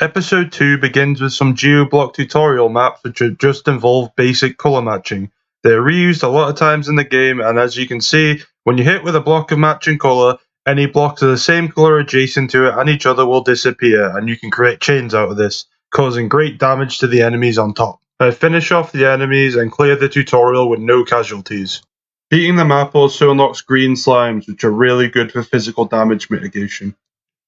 Episode 2 begins with some GeoBlock tutorial maps which just involve basic colour matching. They're reused a lot of times in the game, and as you can see, when you hit with a block of matching colour, any blocks of the same colour adjacent to it and each other will disappear, and you can create chains out of this, causing great damage to the enemies on top. I finish off the enemies and clear the tutorial with no casualties. Beating the map also unlocks green slimes, which are really good for physical damage mitigation.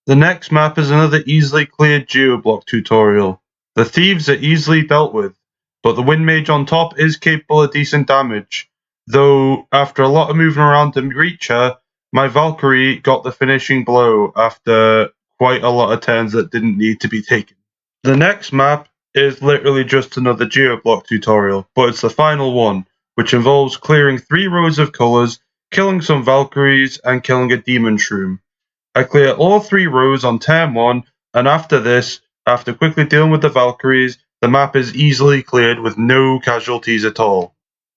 The next map is another easily cleared geoblock tutorial. The thieves are easily dealt with, but the wind mage on top is capable of decent damage, though after a lot of moving around to reach her, my Valkyrie got the finishing blow after quite a lot of turns that didn't need to be taken. The next map is literally just another geoblock tutorial, but it's the final one, which involves clearing 3 rows of colours, killing some Valkyries, and killing a demon shroom. I clear all 3 rows on turn 1, and after this, after quickly dealing with the Valkyries, the map is easily cleared with no casualties at all.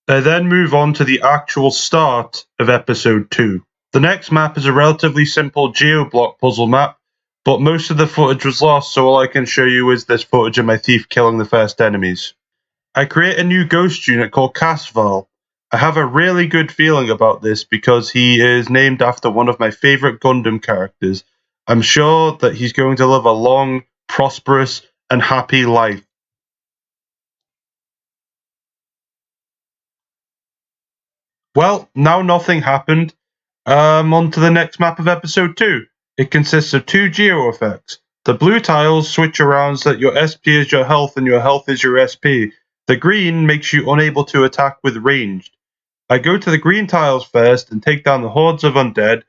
I then move on to the actual start of episode 2. The next map is a relatively simple geoblock puzzle map, but most of the footage was lost, so all I can show you is this footage of my thief killing the first enemies. I create a new ghost unit called Casval. I have a really good feeling about this because he is named after one of my favourite Gundam characters. I'm sure that he's going to live a long, prosperous, and happy life. Well, now nothing happened. On to the next map of episode 2. It consists of 2 geo effects. The blue tiles switch around so that your SP is your health and your health is your SP. The green makes you unable to attack with ranged. I go to the green tiles first and take down the hordes of undead,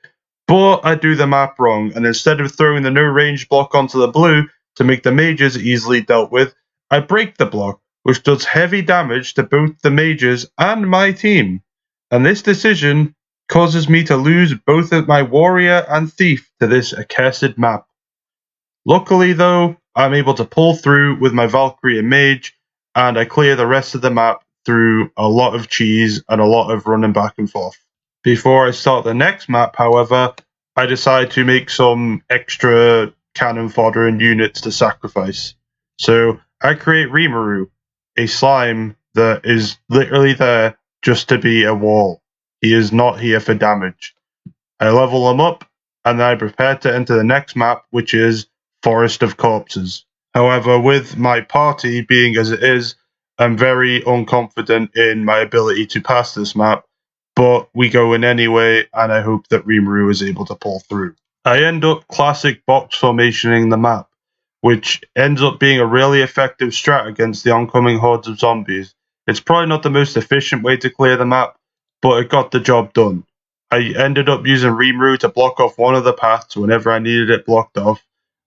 but I do the map wrong, and instead of throwing the no range block onto the blue to make the mages easily dealt with, I break the block, which does heavy damage to both the mages and my team. And this decision causes me to lose both of my warrior and thief to this accursed map. Luckily though, I'm able to pull through with my Valkyrie and mage, and I clear the rest of the map through a lot of cheese and a lot of running back and forth. Before I start the next map, however, I decide to make some extra cannon fodder and units to sacrifice. So I create Rimuru, a slime that is literally there just to be a wall. He is not here for damage. I level him up, and then I prepare to enter the next map, which is Forest of Corpses. However, with my party being as it is, I'm very unconfident in my ability to pass this map, but we go in anyway, and I hope that Rimuru is able to pull through. I end up classic box formationing the map, which ends up being a really effective strat against the oncoming hordes of zombies. It's probably not the most efficient way to clear the map, but it got the job done. I ended up using Rimuru to block off one of the paths whenever I needed it blocked off,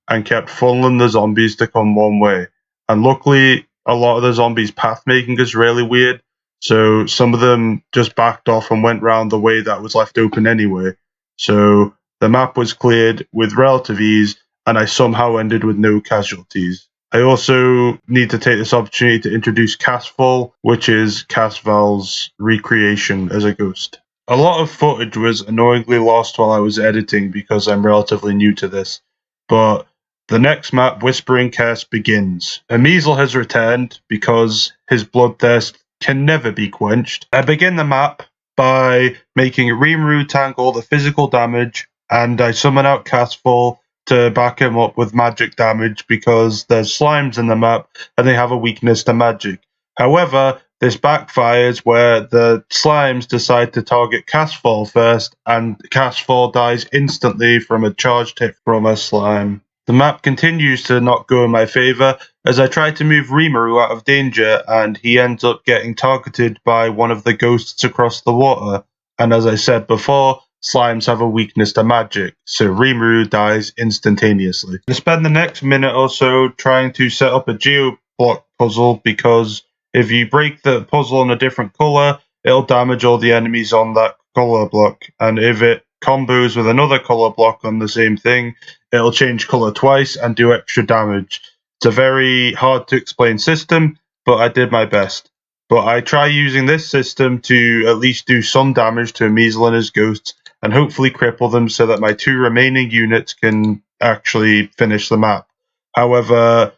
and kept funneling the zombies to come one way. And luckily, a lot of the zombies' path making is really weird, so some of them just backed off and went round the way that was left open anyway. So the map was cleared with relative ease, and I somehow ended with no casualties. I also need to take this opportunity to introduce Casval, which is Casval's recreation as a ghost. A lot of footage was annoyingly lost while I was editing because I'm relatively new to this, but the next map, Whispering Curse, begins. Emizel has returned because his bloodthirst can never be quenched. I begin the map by making Rimuru tank all the physical damage, and I summon out Casval to back him up with magic damage because there's slimes in the map and they have a weakness to magic. However, this backfires where the slimes decide to target Casval first, and Casval dies instantly from a charged hit from a slime. The map continues to not go in my favour as I try to move Rimuru out of danger, and he ends up getting targeted by one of the ghosts across the water. And as I said before, slimes have a weakness to magic, so Rimuru dies instantaneously. I spend the next minute or so trying to set up a geoblock puzzle because if you break the puzzle in a different colour, it'll damage all the enemies on that colour block, and if it combos with another colour block on the same thing, it'll change colour twice and do extra damage. It's a very hard to explain system, but I did my best. But I try using this system to at least do some damage to Emizel and his ghosts, and hopefully cripple them so that my 2 remaining units can actually finish the map. However,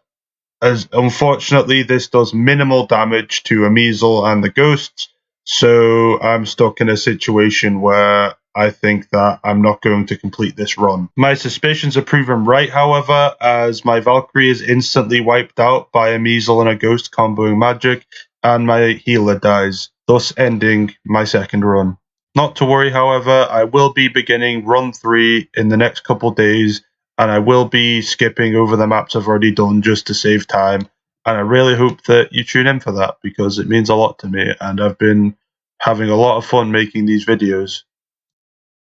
as unfortunately this does minimal damage to Emizel and the ghosts, so I'm stuck in a situation where I think that I'm not going to complete this run. My suspicions are proven right, however, as my Valkyrie is instantly wiped out by Emizel and a ghost comboing magic, and my healer dies, thus ending my second run. Not to worry, however, I will be beginning run 3 in the next couple days, and I will be skipping over the maps I've already done just to save time. And I really hope that you tune in for that because it means a lot to me, and I've been having a lot of fun making these videos.